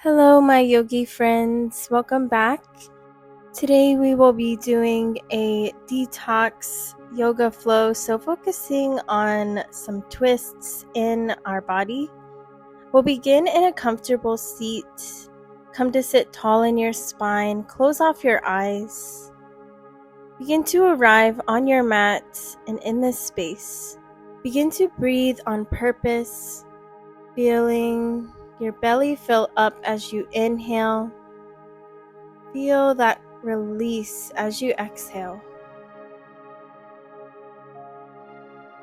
Hello, my yogi friends. Welcome back. Today we will be doing a detox yoga flow, so focusing on some twists in our body. We'll begin in a comfortable seat. Come to sit tall in your spine. Close off your eyes. Begin to arrive on your mat and in this space. Begin to breathe on purpose, feeling your belly fill up as you inhale. Feel that release as you exhale.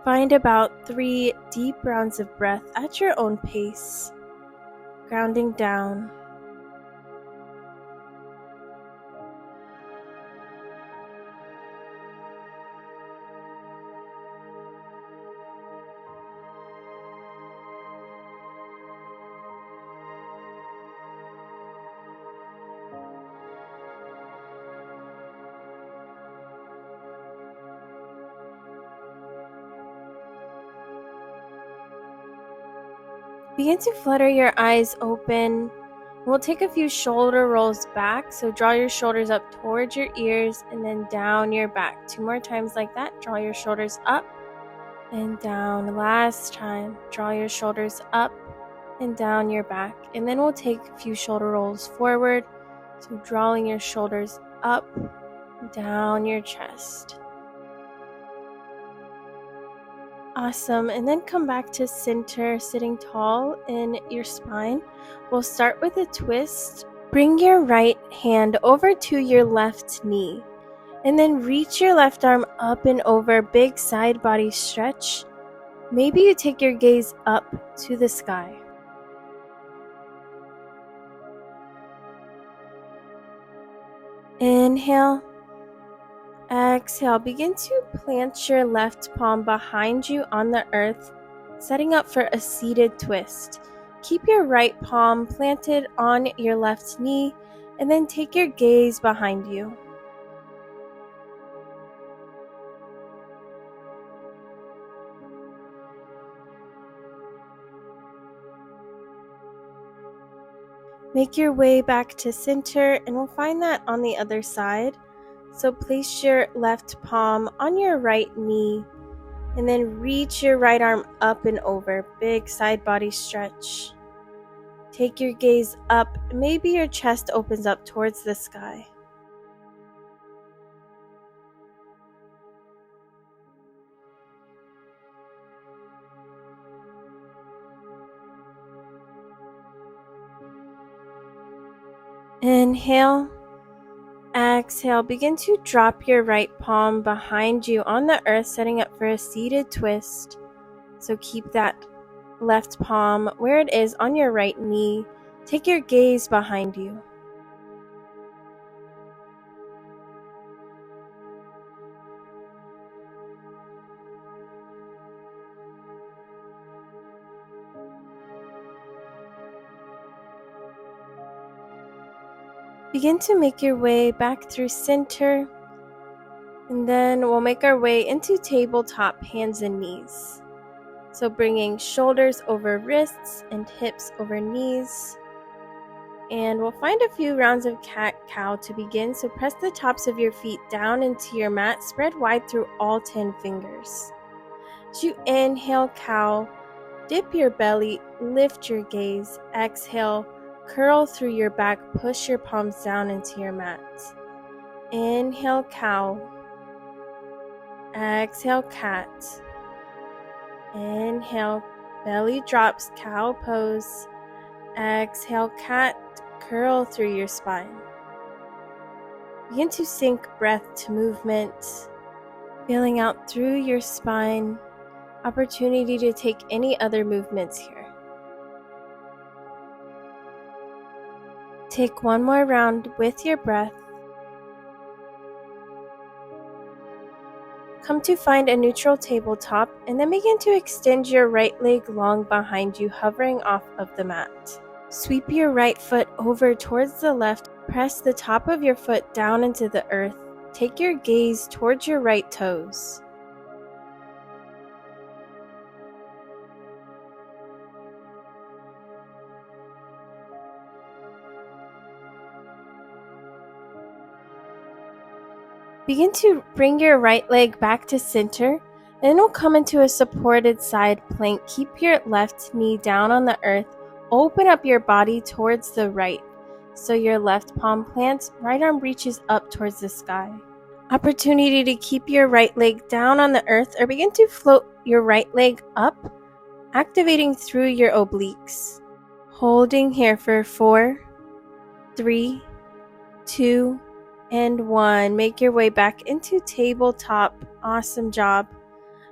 Find about 3 deep rounds of breath at your own pace, grounding down. Begin to flutter your eyes open. We'll take a few shoulder rolls back, so draw your shoulders up towards your ears and then down your back. 2 more times like that. Draw your shoulders up and down. Last time, draw your shoulders up and down your back. And then we'll take a few shoulder rolls forward, so drawing your shoulders up, down your chest. Awesome. And then come back to center, sitting tall in your spine. We'll start with a twist. Bring your right hand over to your left knee, and then reach your left arm up and over. Big side body stretch. Maybe you take your gaze up to the sky. Inhale. Exhale. Begin to plant your left palm behind you on the earth, setting up for a seated twist. Keep your right palm planted on your left knee, and then take your gaze behind you. Make your way back to center, and we'll find that on the other side. So place your left palm on your right knee, and then reach your right arm up and over. Big side body stretch. Take your gaze up. Maybe your chest opens up towards the sky. Inhale. Exhale. Begin to drop your right palm behind you on the earth, setting up for a seated twist. So keep that left palm where it is on your right knee. Take your gaze behind you. Begin to make your way back through center, and then we'll make our way into tabletop, hands and knees. So bringing shoulders over wrists and hips over knees. And we'll find a few rounds of cat-cow to begin. So press the tops of your feet down into your mat, spread wide through all 10 fingers. As you inhale cow, dip your belly, lift your gaze. Exhale, curl through your back, push your palms down into your mat. Inhale cow. Exhale cat. Inhale, belly drops, cow pose. Exhale cat, curl through your spine. Begin to sync breath to movement, feeling out through your spine. Opportunity to take any other movements here. Take one more round with your breath. Come to find a neutral tabletop, and then begin to extend your right leg long behind you, hovering off of the mat. Sweep your right foot over towards the left. Press the top of your foot down into the earth. Take your gaze towards your right toes. Begin to bring your right leg back to center, then we'll come into a supported side plank. Keep your left knee down on the earth. Open up your body towards the right. So your left palm plants, right arm reaches up towards the sky. Opportunity to keep your right leg down on the earth or begin to float your right leg up, activating through your obliques. Holding here for 4, 3, 2, and 1. Make your way back into tabletop. Awesome job.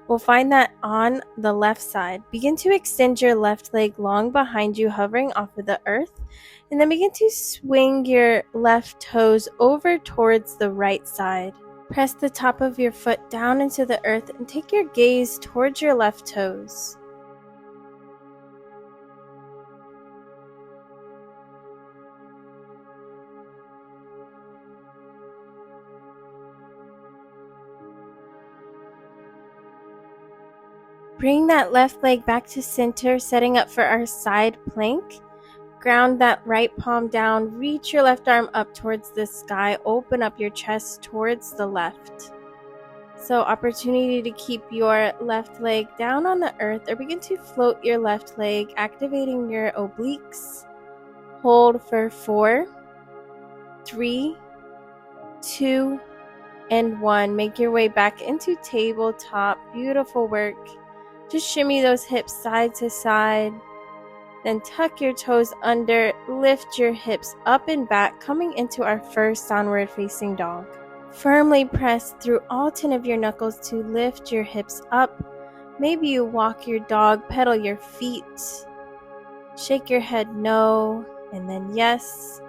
We'll find that on the left side. Begin to extend your left leg long behind you, hovering off of the earth. And then begin to swing your left toes over towards the right side. Press the top of your foot down into the earth and take your gaze towards your left toes. Bring that left leg back to center, setting up for our side plank. Ground that right palm down, reach your left arm up towards the sky, open up your chest towards the left. So opportunity to keep your left leg down on the earth or begin to float your left leg, activating your obliques. Hold for 4, 3, 2, and 1. Make your way back into tabletop. Beautiful work. Just shimmy those hips side to side. Then tuck your toes under, lift your hips up and back, coming into our first downward facing dog. Firmly press through all 10 of your knuckles to lift your hips up. Maybe you walk your dog, pedal your feet. Shake your head no, and then yes.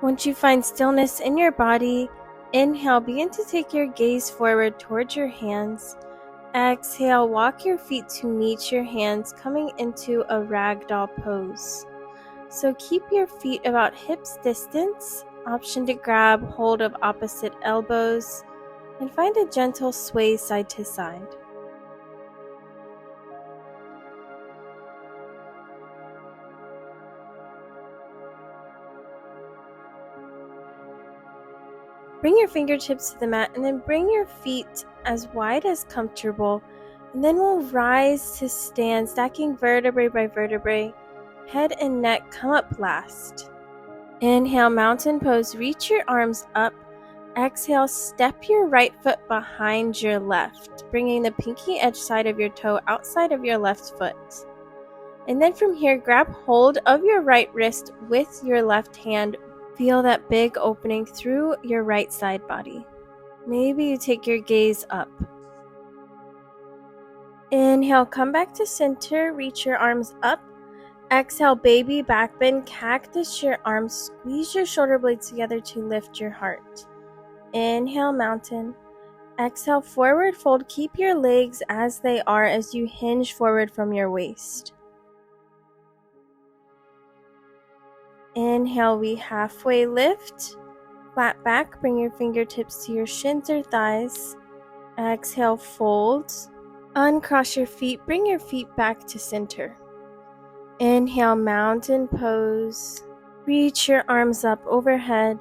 Once you find stillness in your body, inhale, begin to take your gaze forward towards your hands. Exhale, walk your feet to meet your hands, coming into a ragdoll pose. So keep your feet about hips distance, option to grab hold of opposite elbows, and find a gentle sway side to side. Bring your fingertips to the mat and then bring your feet as wide as comfortable. And then we'll rise to stand, stacking vertebrae by vertebrae. Head and neck come up last. Inhale, mountain pose. Reach your arms up. Exhale, step your right foot behind your left, bringing the pinky edge side of your toe outside of your left foot. And then from here, grab hold of your right wrist with your left hand. Feel that big opening through your right side body. Maybe you take your gaze up. Inhale, come back to center, reach your arms up. Exhale, baby back bend, cactus your arms, squeeze your shoulder blades together to lift your heart. Inhale, mountain. Exhale, forward fold. Keep your legs as they are as you hinge forward from your waist. Inhale, we halfway lift. Flat back, bring your fingertips to your shins or thighs. Exhale, fold. Uncross your feet, bring your feet back to center. Inhale, mountain pose. Reach your arms up overhead.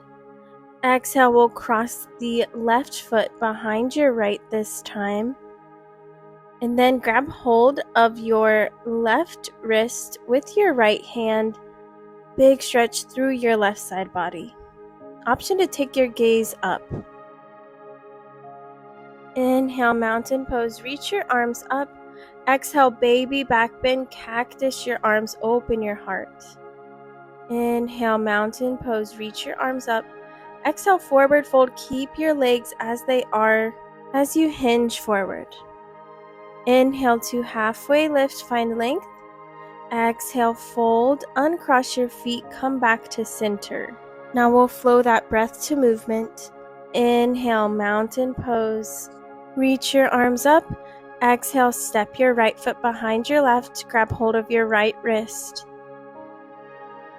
Exhale, we'll cross the left foot behind your right this time. And then grab hold of your left wrist with your right hand. Big stretch through your left side body. Option to take your gaze up. Inhale, mountain pose. Reach your arms up. Exhale, baby back bend. Cactus your arms. Open your heart. Inhale, mountain pose. Reach your arms up. Exhale, forward fold. Keep your legs as they are as you hinge forward. Inhale to halfway lift. Find length. Exhale, fold, uncross your feet, come back to center. Now we'll flow that breath to movement. Inhale, mountain pose. Reach your arms up. Exhale, step your right foot behind your left. Grab hold of your right wrist.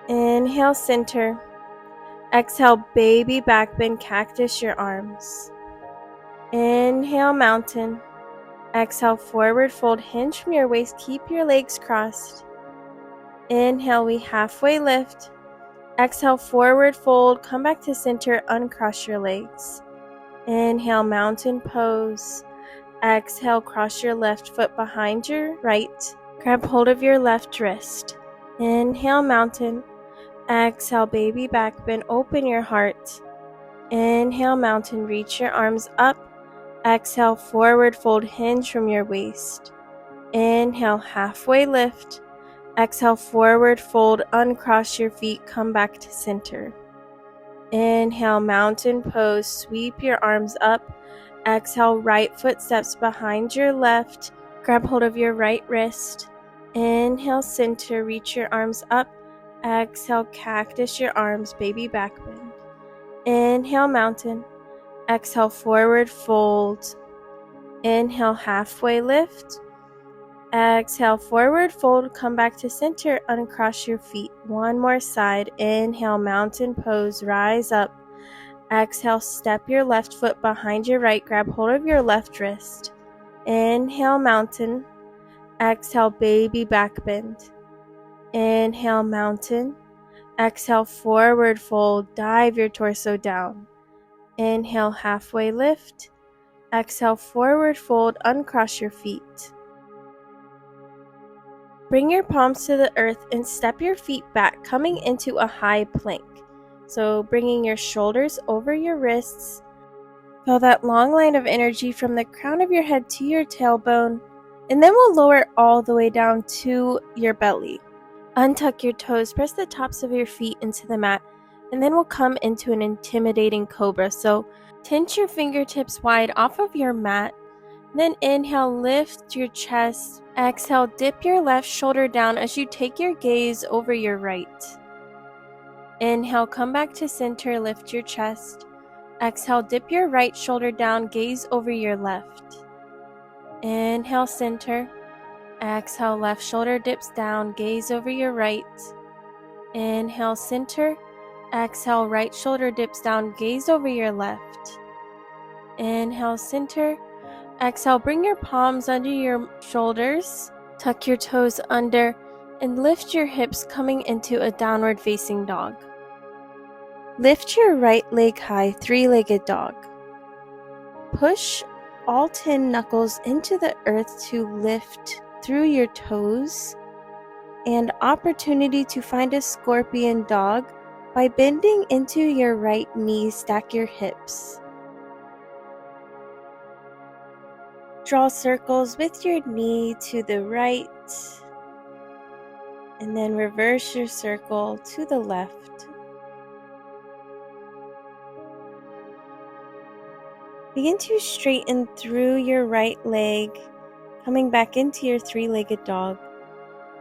Inhale, center. Exhale, baby back bend, cactus your arms. Inhale, mountain. Exhale, forward fold, hinge from your waist, keep your legs crossed. Inhale, we halfway lift. Exhale, forward fold, come back to center, uncross your legs. Inhale, mountain pose. Exhale, cross your left foot behind your right. Grab hold of your left wrist. Inhale, mountain. Exhale, baby back bend, open your heart. Inhale, mountain, reach your arms up. Exhale, forward fold, hinge from your waist. Inhale, halfway lift. Exhale, forward fold, uncross your feet, come back to center. Inhale, mountain pose, sweep your arms up. Exhale, right foot steps behind your left. Grab hold of your right wrist. Inhale, center, reach your arms up. Exhale, cactus your arms, baby back bend. Inhale, mountain. Exhale, forward fold. Inhale, halfway lift. Exhale, forward fold, come back to center, uncross your feet. One more side. Inhale, mountain pose, rise up. Exhale, step your left foot behind your right, grab hold of your left wrist. Inhale, mountain. Exhale, baby back bend. Inhale, mountain. Exhale, forward fold, dive your torso down. Inhale, halfway lift. Exhale, forward fold, uncross your feet. Bring your palms to the earth and step your feet back, coming into a high plank. So bringing your shoulders over your wrists. Feel that long line of energy from the crown of your head to your tailbone. And then we'll lower all the way down to your belly. Untuck your toes, press the tops of your feet into the mat. And then we'll come into an intimidating cobra. So tense your fingertips wide off of your mat. Then inhale, lift your chest. Exhale, dip your left shoulder down as you take your gaze over your right. Inhale, come back to center, lift your chest. Exhale, dip your right shoulder down, gaze over your left. Inhale, center. Exhale, left shoulder dips down, gaze over your right. Inhale, center. Exhale, right shoulder dips down, gaze over your left. Inhale, center. Exhale, bring your palms under your shoulders, tuck your toes under, and lift your hips coming into a downward facing dog. Lift your right leg high, three-legged dog. Push all 10 knuckles into the earth to lift through your toes, and opportunity to find a scorpion dog by bending into your right knee, stack your hips. Draw circles with your knee to the right, and then reverse your circle to the left. Begin to straighten through your right leg, coming back into your three-legged dog.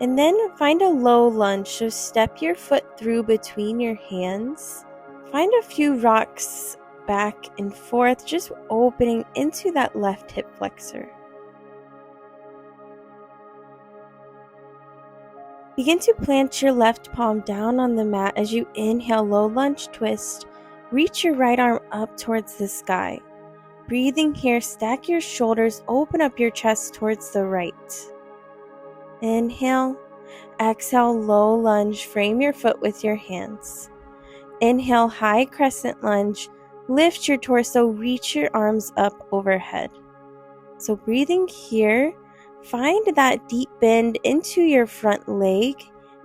And then find a low lunge, so step your foot through between your hands. Find a few rocks back and forth, just opening into that left hip flexor. Begin to plant your left palm down on the mat as you inhale, low lunge twist. Reach your right arm up towards the sky. Breathing here, stack your shoulders, open up your chest towards the right. Inhale, exhale, low lunge, frame your foot with your hands. Inhale, high crescent lunge. Lift your torso, reach your arms up overhead. So breathing here, find that deep bend into your front leg,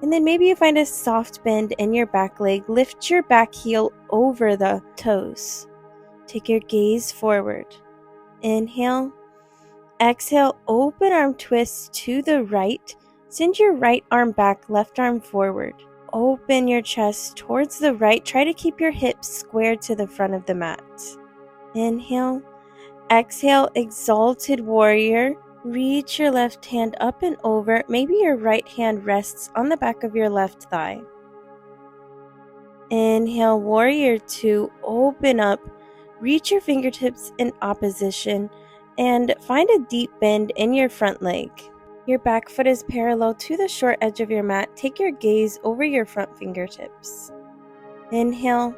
and then maybe you find a soft bend in your back leg. Lift your back heel over the toes. Take your gaze forward. Inhale. Exhale, open arm twist to the right. Send your right arm back, left arm forward. Open your chest towards the right. Try to keep your hips squared to the front of the mat. Inhale. Exhale, exalted warrior. Reach your left hand up and over. Maybe your right hand rests on the back of your left thigh. Inhale, warrior two. Open up. Reach your fingertips in opposition and find a deep bend in your front leg. Your back foot is parallel to the short edge of your mat. Take your gaze over your front fingertips. Inhale.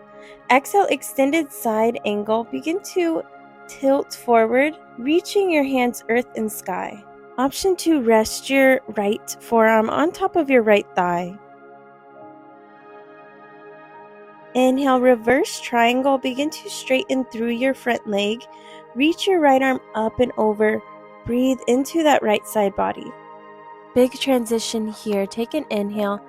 Exhale, extended side angle. Begin to tilt forward, reaching your hands earth and sky. Option 2, rest your right forearm on top of your right thigh. Inhale, reverse triangle. Begin to straighten through your front leg. Reach your right arm up and over. Breathe into that right side body. Big transition here. Take an inhale.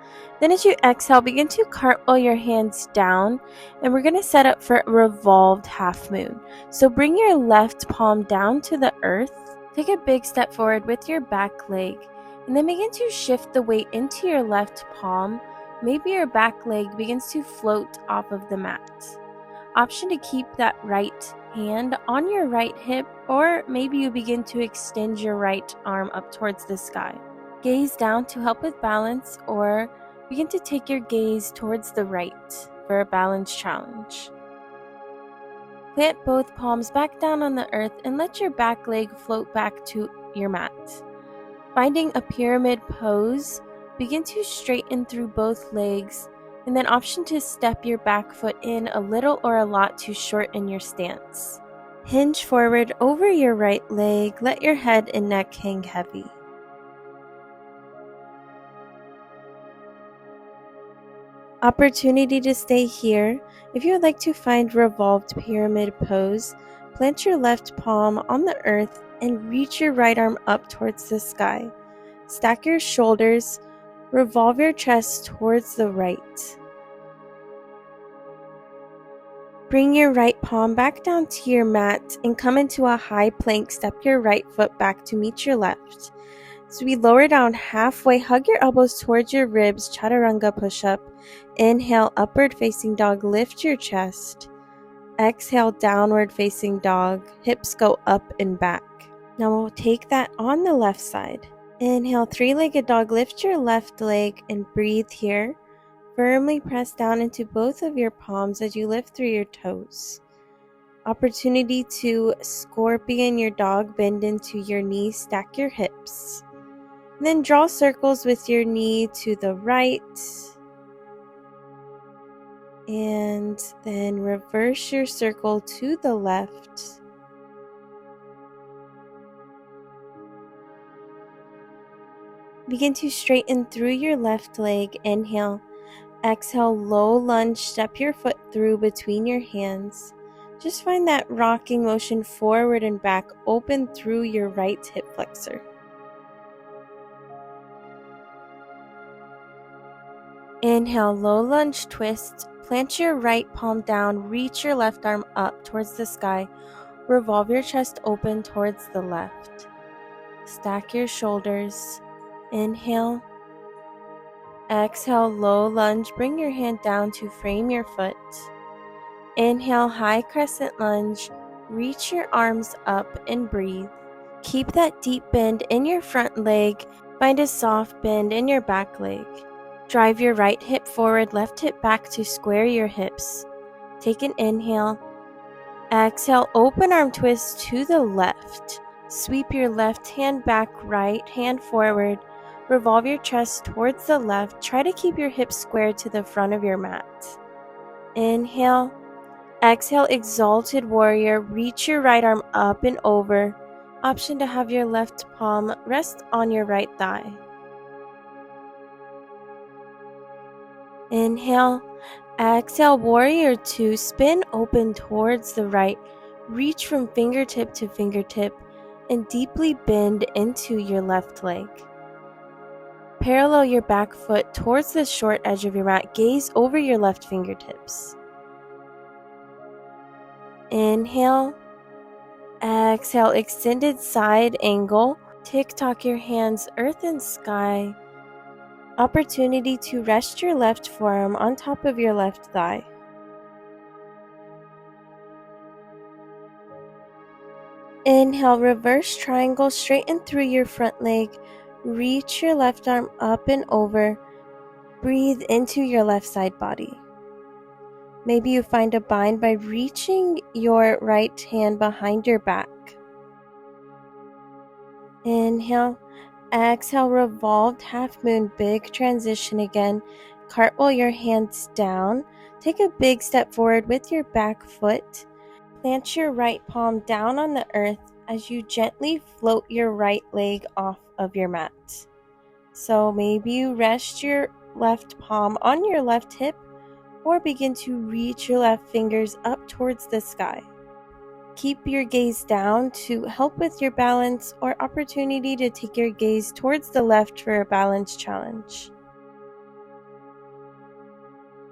Then as you exhale, begin to cartwheel your hands down. And we're going to set up for a revolved half moon. So bring your left palm down to the earth. Take a big step forward with your back leg. And then begin to shift the weight into your left palm. Maybe your back leg begins to float off of the mat. Option to keep that right hand on your right hip, or maybe you begin to extend your right arm up towards the sky. Gaze down to help with balance, or begin to take your gaze towards the right for a balance challenge. Plant both palms back down on the earth and let your back leg float back to your mat. Finding a pyramid pose, begin to straighten through both legs, and then option to step your back foot in a little or a lot to shorten your stance. Hinge forward over your right leg, let your head and neck hang heavy. Opportunity to stay here. If you would like to find revolved pyramid pose, plant your left palm on the earth and reach your right arm up towards the sky. Stack your shoulders, revolve your chest towards the right. Bring your right palm back down to your mat and come into a high plank. Step your right foot back to meet your left. So we lower down halfway, hug your elbows towards your ribs, chaturanga push-up. Inhale, upward facing dog, lift your chest. Exhale, downward facing dog, hips go up and back. Now we'll take that on the left side. Inhale, three-legged dog, lift your left leg and breathe here. Firmly press down into both of your palms as you lift through your toes. Opportunity to scorpion your dog, bend into your knees, stack your hips. And then draw circles with your knee to the right. And then reverse your circle to the left. Begin to straighten through your left leg. Inhale. Exhale, low lunge. Step your foot through between your hands. Just find that rocking motion forward and back. Open through your right hip flexor. Inhale, low lunge twist. Plant your right palm down. Reach your left arm up towards the sky. Revolve your chest open towards the left. Stack your shoulders. Inhale. Exhale, low lunge. Bring your hand down to frame your foot. Inhale, high crescent lunge. Reach your arms up and breathe. Keep that deep bend in your front leg. Find a soft bend in your back leg. Drive your right hip forward, left hip back to square your hips. Take an inhale. Exhale, open arm twist to the left. Sweep your left hand back, right hand forward. Revolve your chest towards the left. Try to keep your hips square to the front of your mat. Inhale. Exhale, exalted warrior. Reach your right arm up and over. Option to have your left palm rest on your right thigh. Inhale. Exhale, warrior two. Spin open towards the right. Reach from fingertip to fingertip and deeply bend into your left leg. Parallel your back foot towards the short edge of your mat. Gaze over your left fingertips. Inhale. Exhale, extended side angle. Tick-tock your hands, earth and sky. Opportunity to rest your left forearm on top of your left thigh. Inhale, reverse triangle, straighten through your front leg. Reach your left arm up and over. Breathe into your left side body. Maybe you find a bind by reaching your right hand behind your back. Inhale. Exhale, revolved half moon, big transition again. Cartwheel your hands down. Take a big step forward with your back foot. Plant your right palm down on the earth as you gently float your right leg off of your mat. So maybe you rest your left palm on your left hip or begin to reach your left fingers up towards the sky. Keep your gaze down to help with your balance or opportunity to take your gaze towards the left for a balance challenge.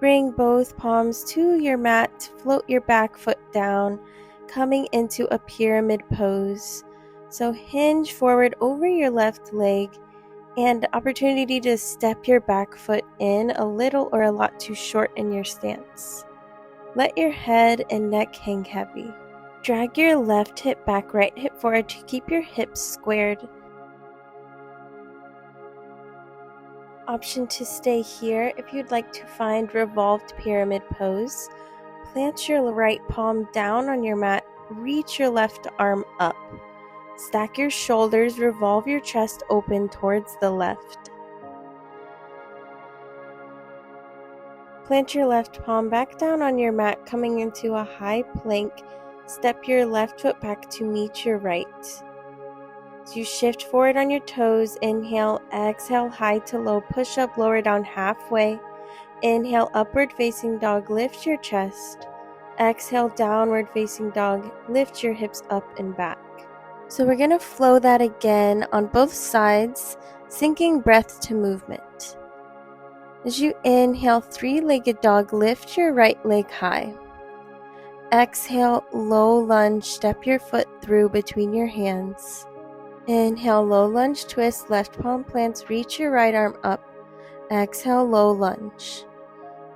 Bring both palms to your mat, float your back foot down, coming into a pyramid pose. So hinge forward over your left leg and opportunity to step your back foot in a little or a lot too short in your stance. Let your head and neck hang heavy. Drag your left hip back, right hip forward to keep your hips squared. Option to stay here if you'd like to find revolved pyramid pose. Plant your right palm down on your mat, reach your left arm up. Stack your shoulders, revolve your chest open towards the left. Plant your left palm back down on your mat, coming into a high plank. Step your left foot back to meet your right. As you shift forward on your toes, inhale, exhale, high to low, push up, lower down halfway. Inhale, upward facing dog, lift your chest. Exhale, downward facing dog, lift your hips up and back. So we're going to flow that again on both sides, syncing breath to movement. As you inhale, three-legged dog, lift your right leg high. Exhale, low lunge, step your foot through between your hands. Inhale, low lunge twist, left palm plants, reach your right arm up. Exhale, low lunge.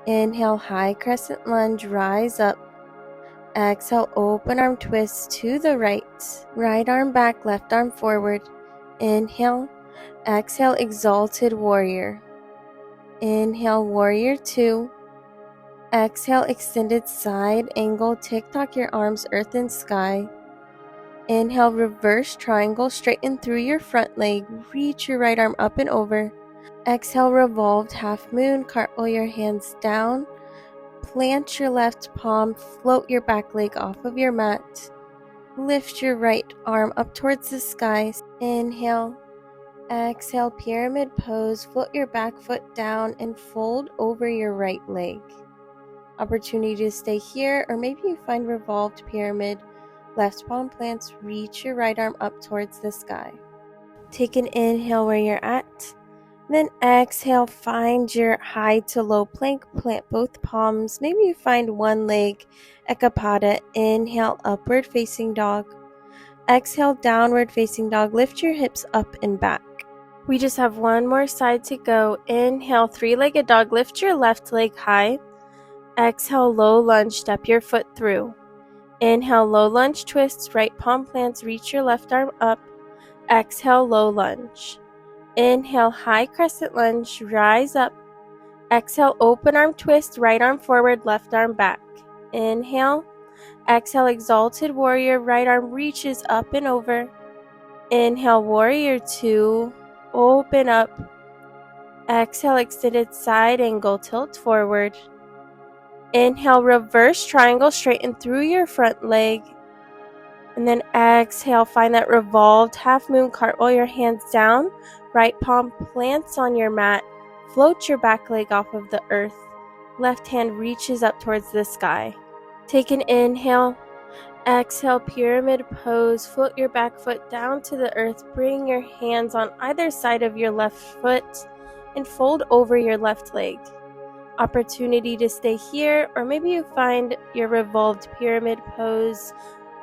Inhale, high crescent lunge, rise up. Exhale, open arm twist to the right. Right arm back, left arm forward. Inhale. Exhale, exalted warrior. Inhale, warrior two. Exhale, extended side angle, tick-tock your arms, earth and sky. Inhale, reverse triangle, straighten through your front leg, reach your right arm up and over. Exhale, revolved half moon, cartwheel your hands down. Plant your left palm, float your back leg off of your mat. Lift your right arm up towards the sky. Inhale. Exhale, pyramid pose, float your back foot down and fold over your right leg. Opportunity to stay here, or maybe you find revolved pyramid. Left palm plants, reach your right arm up towards the sky. Take an inhale where you're at. Then exhale, find your high to low plank, plant both palms. Maybe you find one leg, ekapada. Inhale, upward facing dog. Exhale, downward facing dog. Lift your hips up and back. We just have one more side to go. Inhale, three-legged dog. Lift your left leg high. Exhale, low lunge, step your foot through. Inhale, low lunge twists, right palm plants, reach your left arm up. Exhale, low lunge. Inhale, high crescent lunge, rise up. Exhale, open arm twist, right arm forward, left arm back. Inhale. Exhale, exalted warrior, right arm reaches up and over. Inhale, warrior two, open up. Exhale, extended side angle, tilt forward. Inhale, reverse triangle, straighten through your front leg. And then exhale, find that revolved half moon, cartwheel your hands down. Right palm plants on your mat. Float your back leg off of the earth. Left hand reaches up towards the sky. Take an inhale. Exhale, pyramid pose. Float your back foot down to the earth. Bring your hands on either side of your left foot and fold over your left leg. Opportunity to stay here, or maybe you find your revolved pyramid pose.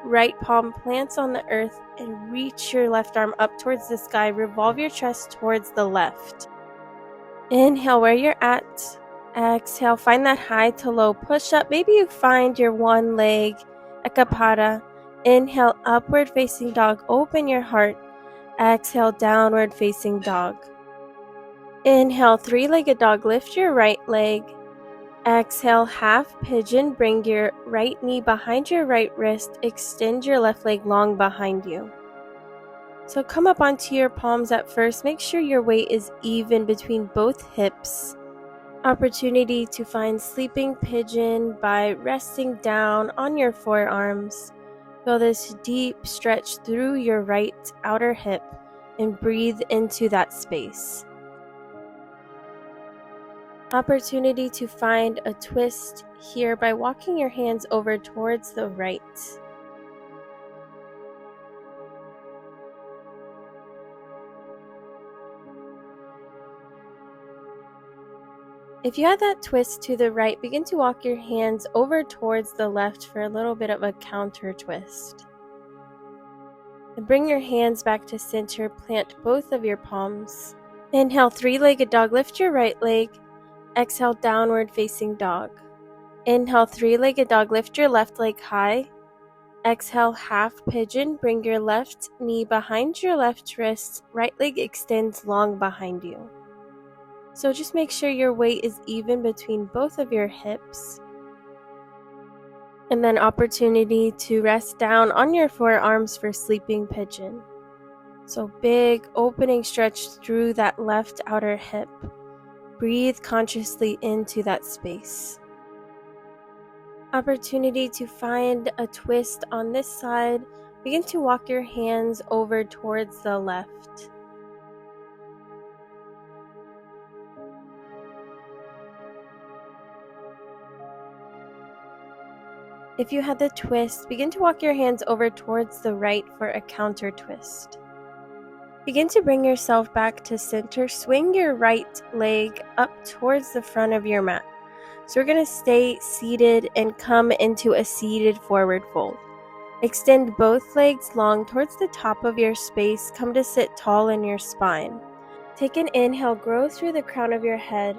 Right palm plants on the earth and reach your left arm up towards the sky. Revolve your chest towards the left. Inhale where you're at. Exhale, find that high to low push up. Maybe you find your one leg, ekapada. Inhale, upward facing dog. Open your heart. Exhale, downward facing dog. Inhale, three-legged dog. Lift your right leg. Exhale, half pigeon. Bring your right knee behind your right wrist. Extend your left leg long behind you. So come up onto your palms at first. Make sure your weight is even between both hips. Opportunity to find sleeping pigeon by resting down on your forearms. Feel this deep stretch through your right outer hip and breathe into that space. Opportunity to find a twist here by walking your hands over towards the right. If you had that twist to the right, begin to walk your hands over towards the left for a little bit of a counter twist. And bring your hands back to center, plant both of your palms. Inhale, three-legged dog, lift your right leg. Exhale, downward facing dog. Inhale, three-legged dog, lift your left leg high. Exhale, half pigeon, bring your left knee behind your left wrist, right leg extends long behind you. So just make sure your weight is even between both of your hips. And then opportunity to rest down on your forearms for sleeping pigeon. So big opening stretch through that left outer hip. Breathe consciously into that space. Opportunity to find a twist on this side. Begin to walk your hands over towards the left. If you had the twist, begin to walk your hands over towards the right for a counter twist. Begin to bring yourself back to center. Swing your right leg up towards the front of your mat. So we're going to stay seated and come into a seated forward fold. Extend both legs long towards the top of your space. Come to sit tall in your spine. Take an inhale, grow through the crown of your head.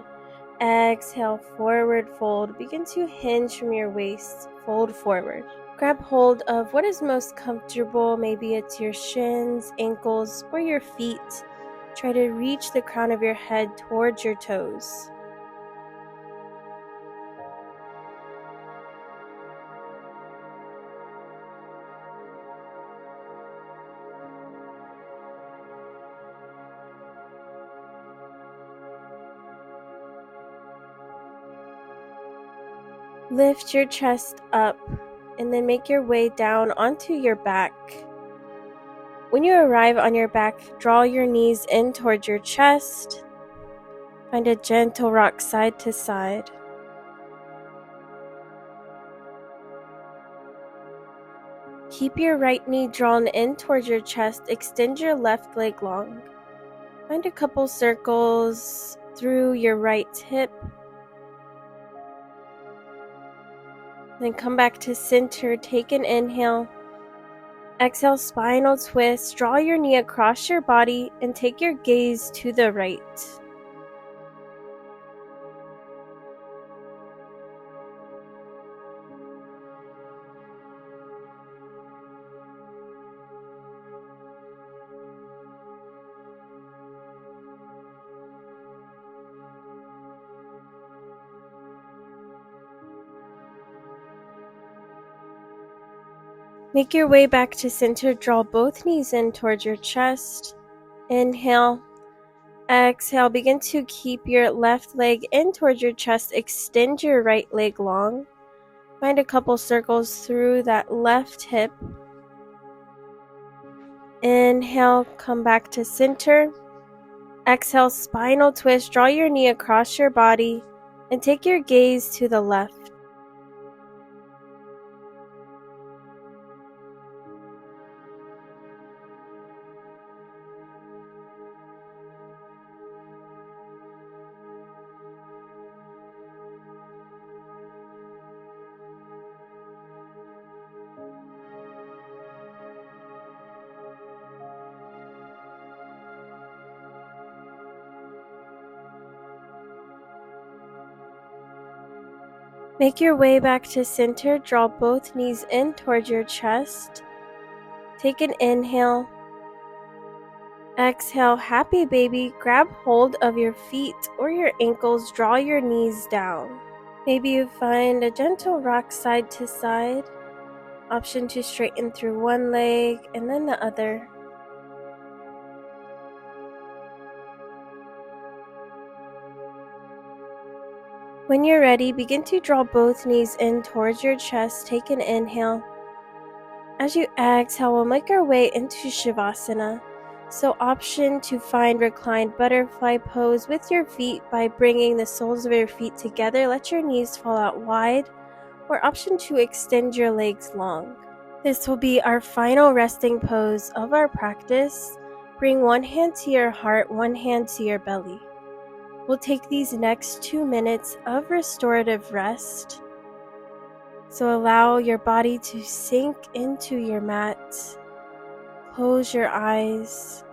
Exhale, forward fold. Begin to hinge from your waist, fold forward. Grab hold of what is most comfortable. Maybe it's your shins, ankles, or your feet. Try to reach the crown of your head towards your toes. Lift your chest up and then make your way down onto your back. When you arrive on your back, draw your knees in towards your chest. Find a gentle rock side to side. Keep your right knee drawn in towards your chest. Extend your left leg long. Find a couple circles through your right hip. Then come back to center. Take an inhale. Exhale, spinal twist. Draw your knee across your body and take your gaze to the right. Make your way back to center. Draw both knees in towards your chest. Inhale. Exhale. Begin to keep your left leg in towards your chest. Extend your right leg long. Find a couple circles through that left hip. Inhale. Come back to center. Exhale. Spinal twist. Draw your knee across your body and take your gaze to the left. Make your way back to center. Draw both knees in towards your chest. Take an inhale. Exhale, happy baby. Grab hold of your feet or your ankles. Draw your knees down. Maybe you find a gentle rock side to side. Option to straighten through one leg and then the other. When you're ready, begin to draw both knees in towards your chest. Take an inhale. As you exhale, we'll make our way into Shavasana. So option to find reclined butterfly pose with your feet by bringing the soles of your feet together. Let your knees fall out wide. Or option to extend your legs long. This will be our final resting pose of our practice. Bring one hand to your heart, one hand to your belly. We'll take these next 2 minutes of restorative rest. So allow your body to sink into your mat. Close your eyes.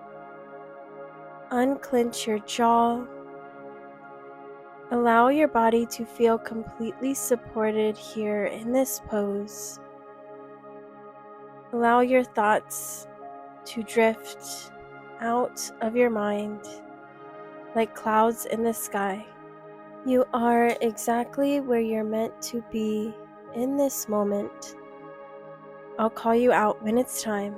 Unclench your jaw. Allow your body to feel completely supported here in this pose. Allow your thoughts to drift out of your mind like clouds in the sky. You are exactly where you're meant to be in this moment. I'll call you out when it's time.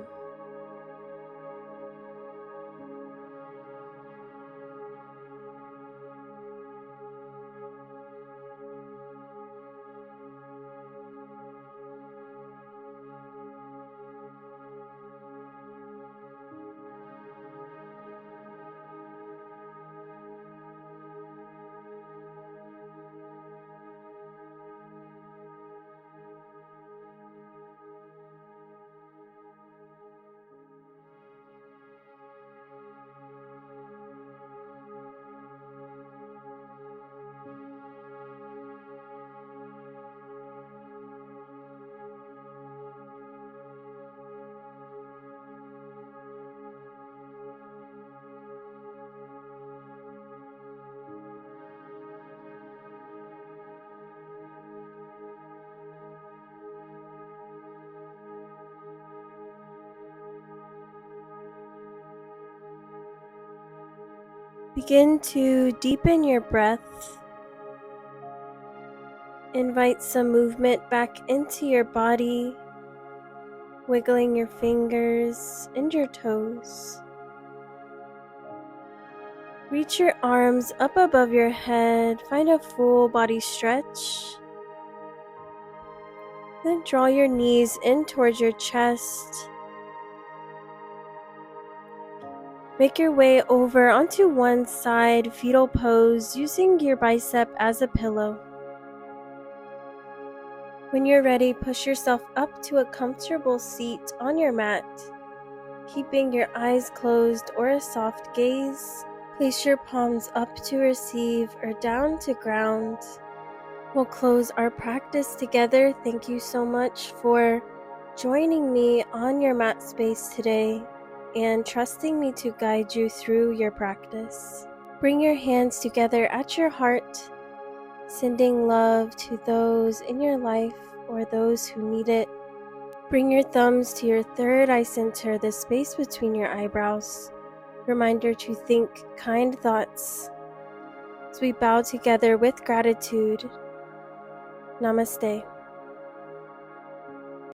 Begin to deepen your breath. Invite some movement back into your body, wiggling your fingers and your toes. Reach your arms up above your head. Find a full body stretch. Then draw your knees in towards your chest. Make your way over onto one side, fetal pose, using your bicep as a pillow. When you're ready, push yourself up to a comfortable seat on your mat, keeping your eyes closed or a soft gaze. Place your palms up to receive or down to ground. We'll close our practice together. Thank you so much for joining me on your mat space today and trusting me to guide you through your practice. Bring your hands together at your heart, sending love to those in your life or those who need it. Bring your thumbs to your third eye center, the space between your eyebrows. Reminder to think kind thoughts as we bow together with gratitude. Namaste.